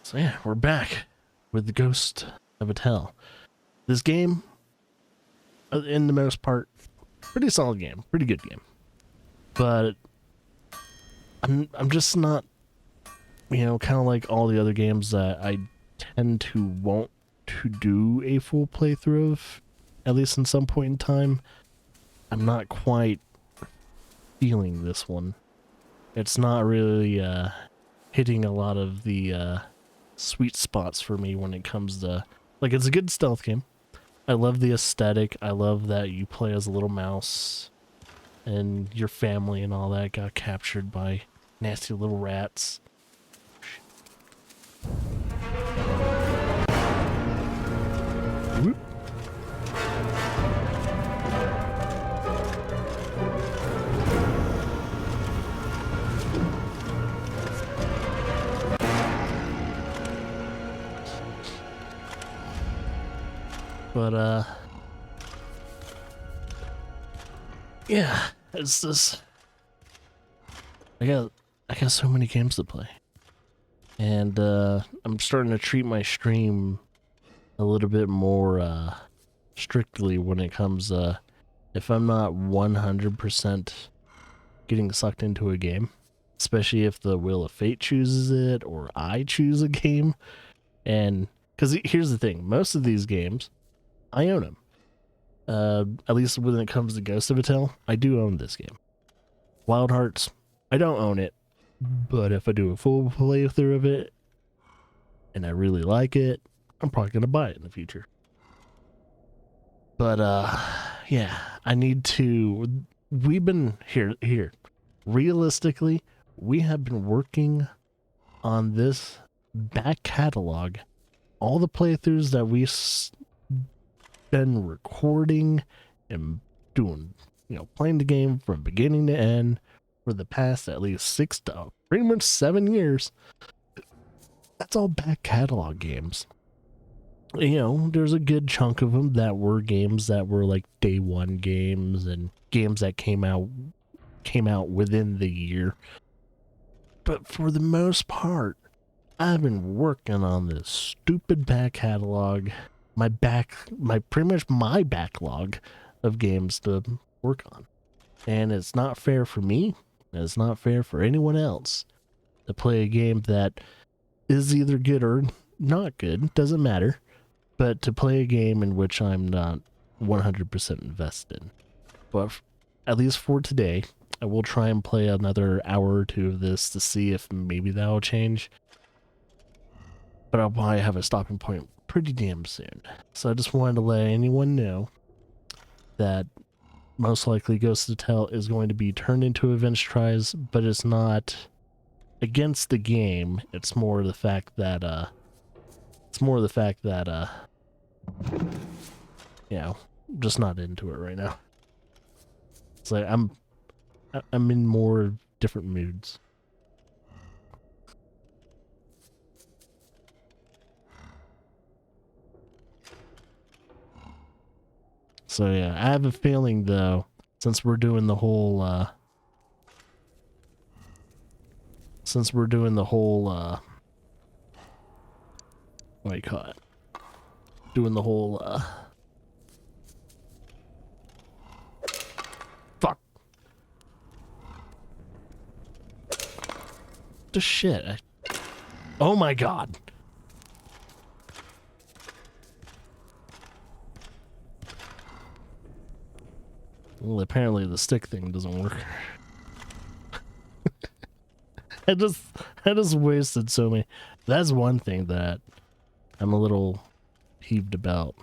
So yeah, we're back with the Ghost of a Tell. This game, in the most part, pretty solid game, pretty good game. But I'm just not, kind of like all the other games that I tend to want to do a full playthrough of, at least in some point in time. I'm not quite feeling this one. It's not really hitting a lot of the sweet spots for me when it comes to, like, it's a good stealth game. I love the aesthetic. I love that you play as a little mouse and your family and all that got captured by nasty little rats. Whoop. But yeah, it's just I got so many games to play, and I'm starting to treat my stream a little bit more strictly when it comes if I'm not 100% getting sucked into a game, especially if the Wheel of Fate chooses it or I choose a game. And because here's the thing, most of these games I own them. At least when it comes to Ghost of a Tell, I do own this game. Wild Hearts, I don't own it, but if I do a full playthrough of it and I really like it, I'm probably gonna buy it in the future. But yeah, I need to. We've been here. Realistically, we have been working on this back catalog, all the playthroughs that we've been recording and doing, playing the game from beginning to end for the past at least 6 to pretty much 7 years. That's all back catalog games. There's a good chunk of them that were games that were like day one games and games that came out within the year. But for the most part, I've been working on this stupid back catalog, my backlog of games to work on. And it's not fair for me, and it's not fair for anyone else to play a game that is either good or not good, doesn't matter, but to play a game in which I'm not 100% invested. But at least for today, I will try and play another hour or two of this to see if maybe that will change. But I'll probably have a stopping point pretty damn soon. So I just wanted to let anyone know that most likely Ghost of Tell is going to be turned into Avenged Tries, but it's not against the game. It's more the fact that just not into it right now. It's like I'm in more different moods. So yeah, I have a feeling though, since we're doing the whole what do you call it? Doing the whole fuck. The shit. Oh my god. Well, apparently the stick thing doesn't work. I just wasted so many. That's one thing that I'm a little peeved about.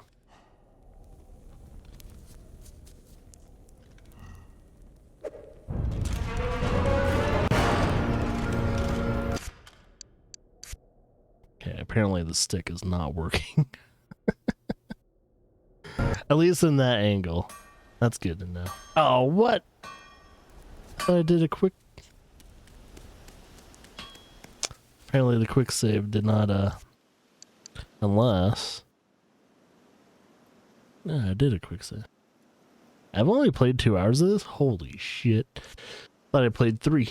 Okay, apparently the stick is not working. At least in that angle. That's good to know. Oh, what? I did a quick... Apparently the quick save did not, unless... No, I did a quick save. I've only played 2 hours of this? Holy shit. Thought I played 3.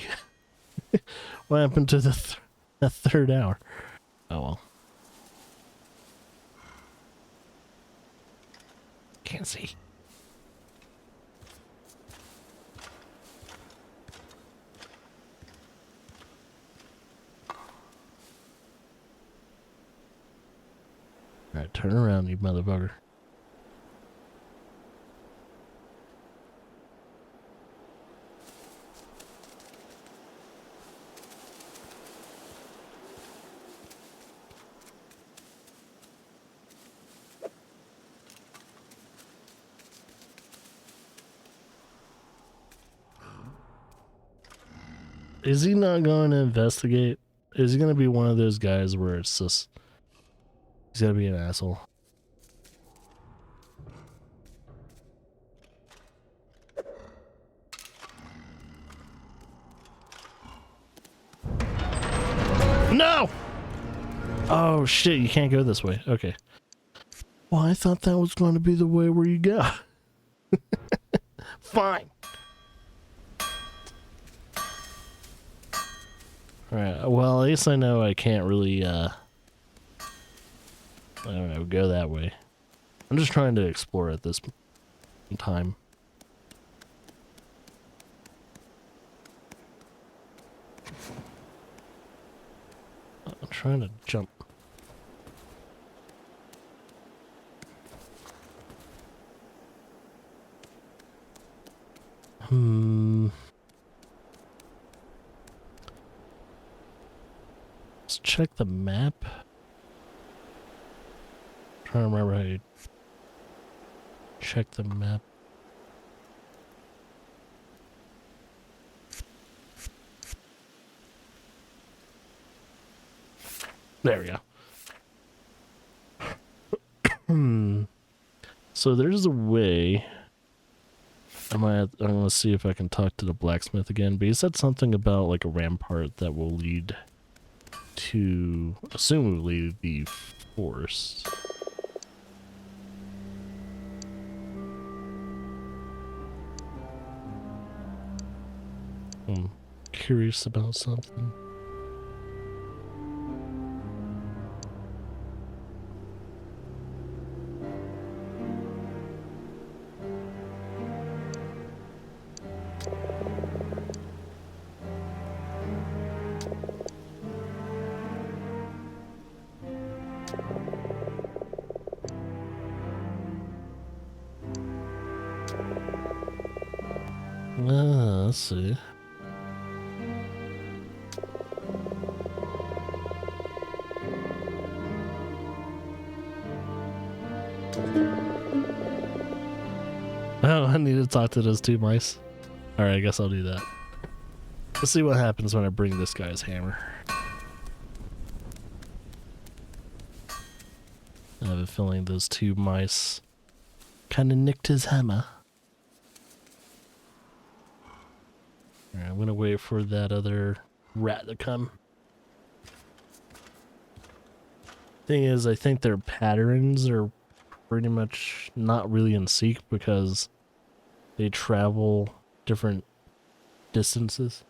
What happened to the third hour? Oh well. Can't see. Alright, turn around, you motherfucker. Is he not going to investigate? Is he going to be one of those guys where it's just... He's going to be an asshole? No! Oh shit, you can't go this way. Okay. Well, I thought that was going to be the way where you go. Fine. Alright, well, at least I know I can't really, I don't know, go that way. I'm just trying to explore at this time. I'm trying to jump. Let's check the map. Trying to remember how you check the map. There we go. So there's a way. I'm gonna see if I can talk to the blacksmith again, but he said something about like a rampart that will lead to, assumably, the forest. I'm curious about something. Let's see. Oh, I need to talk to those two mice. Alright, I guess I'll do that. Let's see what happens when I bring this guy's hammer. I have a feeling those two mice kind of nicked his hammer. Alright, I'm gonna wait for that other rat to come. Thing is, I think their patterns are pretty much not really in sync because they travel different distances.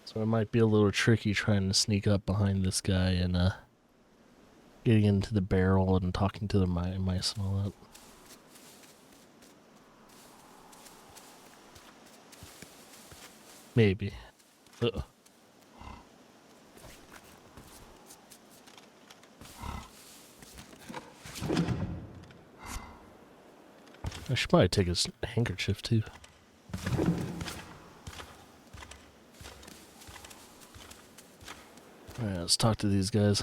So it might be a little tricky trying to sneak up behind this guy and getting into the barrel and talking to the mice and all that. Maybe. Uh-oh. I should probably take his handkerchief too. Alright, let's talk to these guys.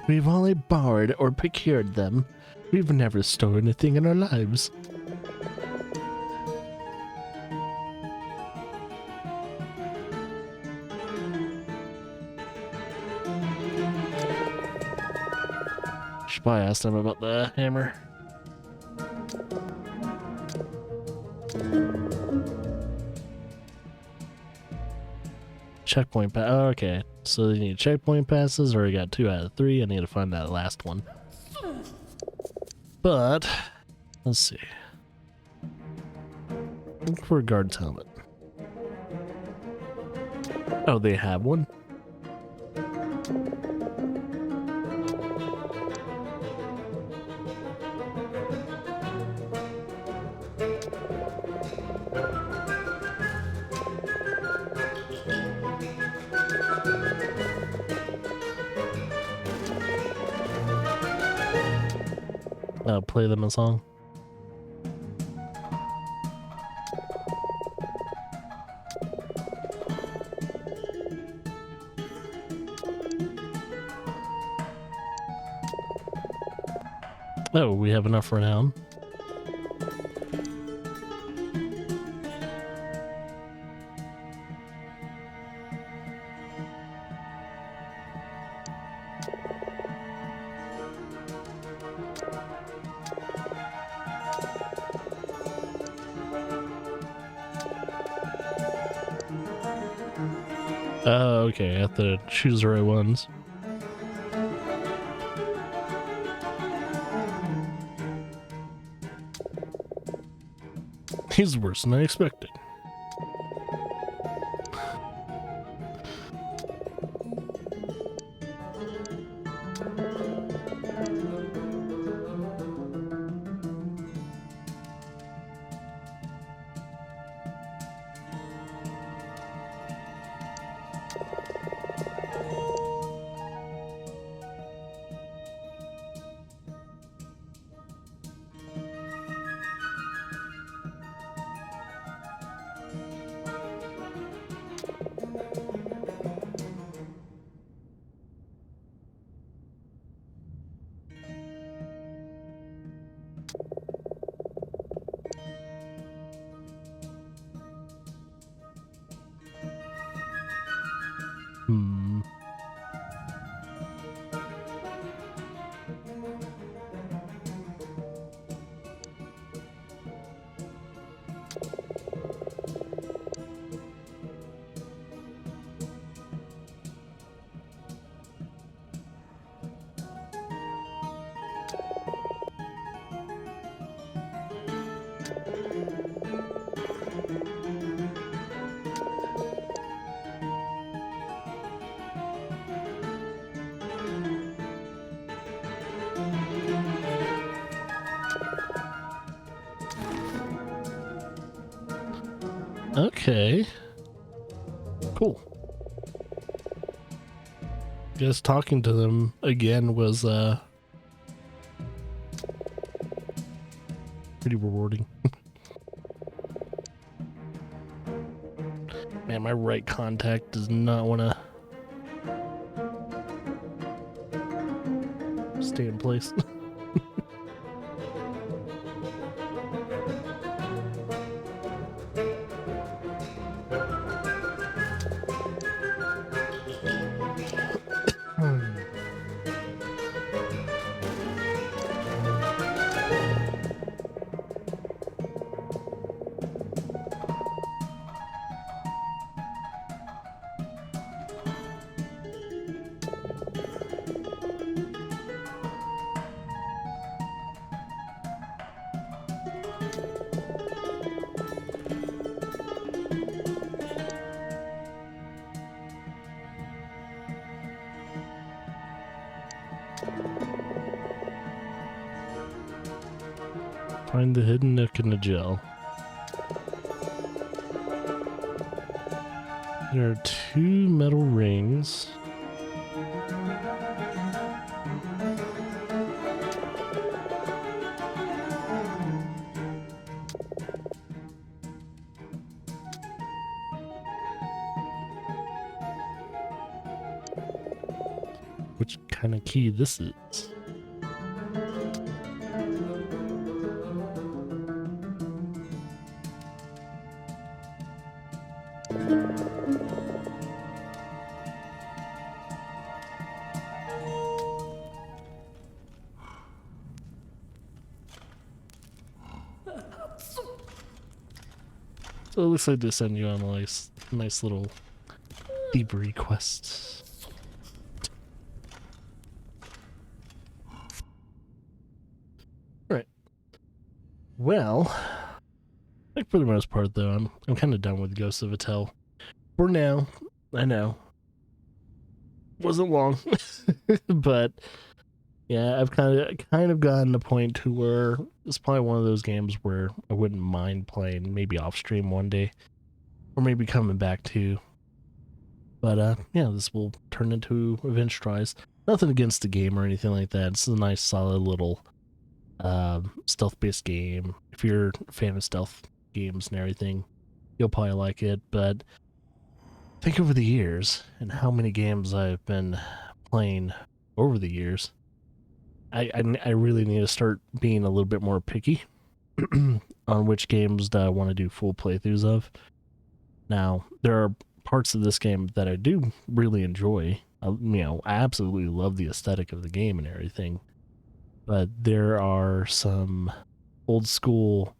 We've only borrowed or procured them. We've never stolen anything in our lives. should probably ask them about the hammer. Checkpoint pass. Oh, okay, so they need checkpoint passes. Already got 2 out of 3. I need to find that last one. But let's see. Look for a guard's helmet. Oh, they have one? Play them a song. Oh, we have enough for now. Oh, okay, I have to choose the right ones. He's worse than I expected. Okay. Cool. Guess talking to them again was pretty rewarding. Man, my right contact does not want to stay in place. Find the hidden nook in the gel. There are 2 metal rings. Which kind of key this is? So it looks like they send you on a nice little thievery quest. Right. Well, I think for the most part though, I'm kind of done with Ghost of a Tale. For now, I know. Wasn't long. But yeah, I've kind of gotten to the point to where it's probably one of those games where I wouldn't mind playing maybe off stream one day. Or maybe coming back to. But yeah, this will turn into Avenge Tries. Nothing against the game or anything like that. It's a nice, solid little stealth-based game. If you're a fan of stealth games and everything, you'll probably like it. But think over the years and how many games I've been playing over the years, I really need to start being a little bit more picky on which games that I want to do full playthroughs of. Now, there are parts of this game that I do really enjoy. I absolutely love the aesthetic of the game and everything. But there are some old school,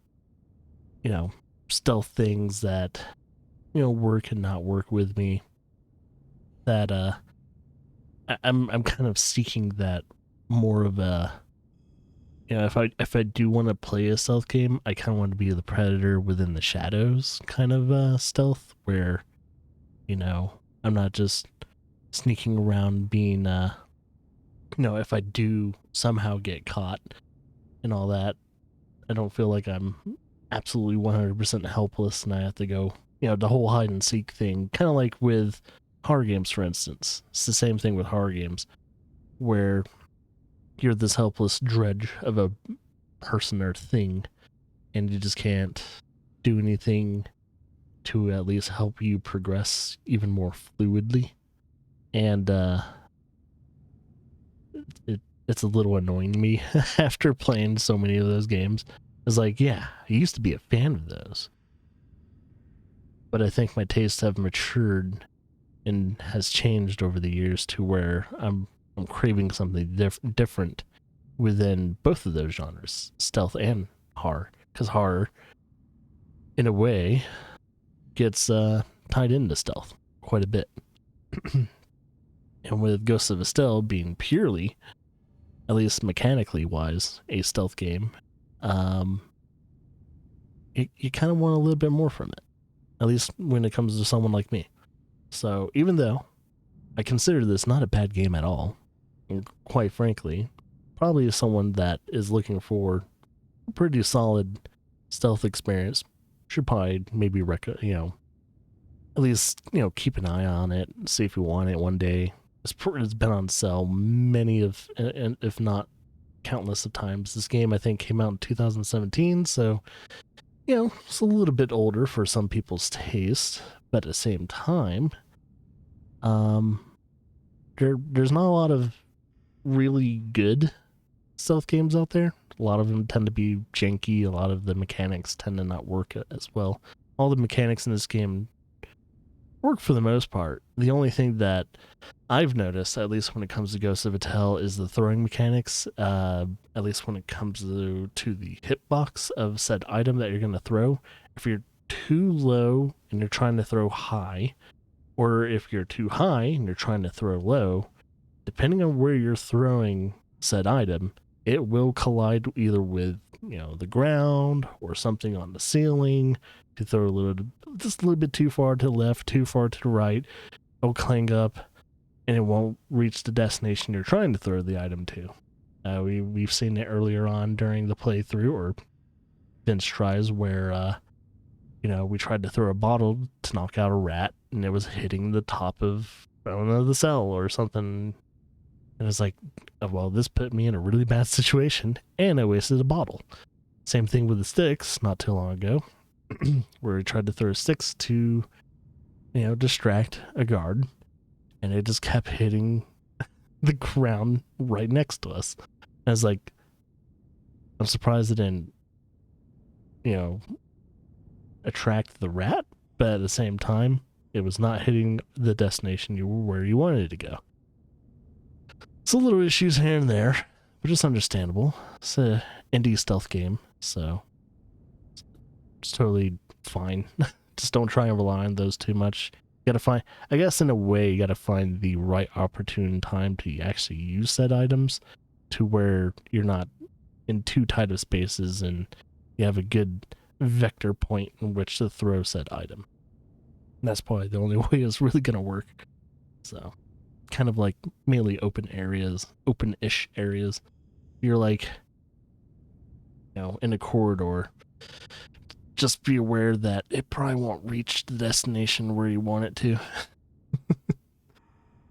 stealth things that, work and not work with me. That I'm kind of seeking that more of a, if I do want to play a stealth game, I kind of want to be the predator within the shadows kind of stealth, where, I'm not just sneaking around being, if I do somehow get caught and all that, I don't feel like I'm absolutely 100% helpless and I have to go, the whole hide and seek thing, kind of like with horror games, for instance. It's the same thing with horror games, where you're this helpless drudge of a person or thing, and you just can't do anything to at least help you progress even more fluidly. And it's a little annoying to me after playing so many of those games. It's like, yeah, I used to be a fan of those, but I think my tastes have matured and has changed over the years to where I'm craving something different within both of those genres, stealth and horror, because horror, in a way, gets tied into stealth quite a bit. And with Ghost of a Tale being purely, at least mechanically wise, a stealth game, you kind of want a little bit more from it, at least when it comes to someone like me. So even though I consider this not a bad game at all, and quite frankly, probably someone that is looking for a pretty solid stealth experience should probably maybe at least keep an eye on it, see if you want it one day. It's been on sale many of, if not countless of times. This game, I think, came out in 2017, so it's a little bit older for some people's taste, but at the same time, there's not a lot of really good stealth games out there. A lot of them tend to be janky. A lot of the mechanics tend to not work as well. All the mechanics in this game work for the most part. The only thing that I've noticed, at least when it comes to Ghost of a Tale, is the throwing mechanics. At least when it comes to the hitbox of said item that you're going to throw. If you're too low and you're trying to throw high, or if you're too high and you're trying to throw low, depending on where you're throwing said item, it will collide either with the ground or something on the ceiling. If you throw just a little bit too far to the left, too far to the right, it'll clang up and it won't reach the destination you're trying to throw the item to. We've seen it earlier on during the playthrough or bench tries where we tried to throw a bottle to knock out a rat and it was hitting the top of, I don't know, the cell or something. And it's like, oh, well, this put me in a really bad situation and I wasted a bottle. Same thing with the sticks not too long ago, where we tried to throw sticks to, distract a guard, and it just kept hitting the ground right next to us. And I was like, I'm surprised it didn't, attract the rat, but at the same time, it was not hitting the destination where you wanted it to go. So little issues here and there, but it's understandable. It's an indie stealth game, so it's totally fine just don't try and rely on those too much. You gotta find, I guess in a way, you gotta find the right opportune time to actually use said items to where you're not in too tight of spaces and you have a good vector point in which to throw said item. And that's probably the only way it's really gonna work. So, kind of like mainly open areas, open-ish areas. You're like, you know, in a corridor, just be aware that it probably won't reach the destination where you want it to.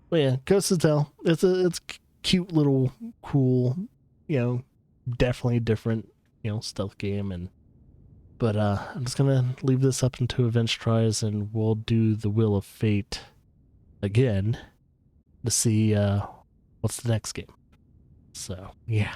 But yeah, Ghost of Tell, it's a cute little cool, you know, definitely different, you know, stealth game. But I'm just gonna leave this up into Avenge Tries, and we'll do the Wheel of Fate again to see what's the next game. So yeah.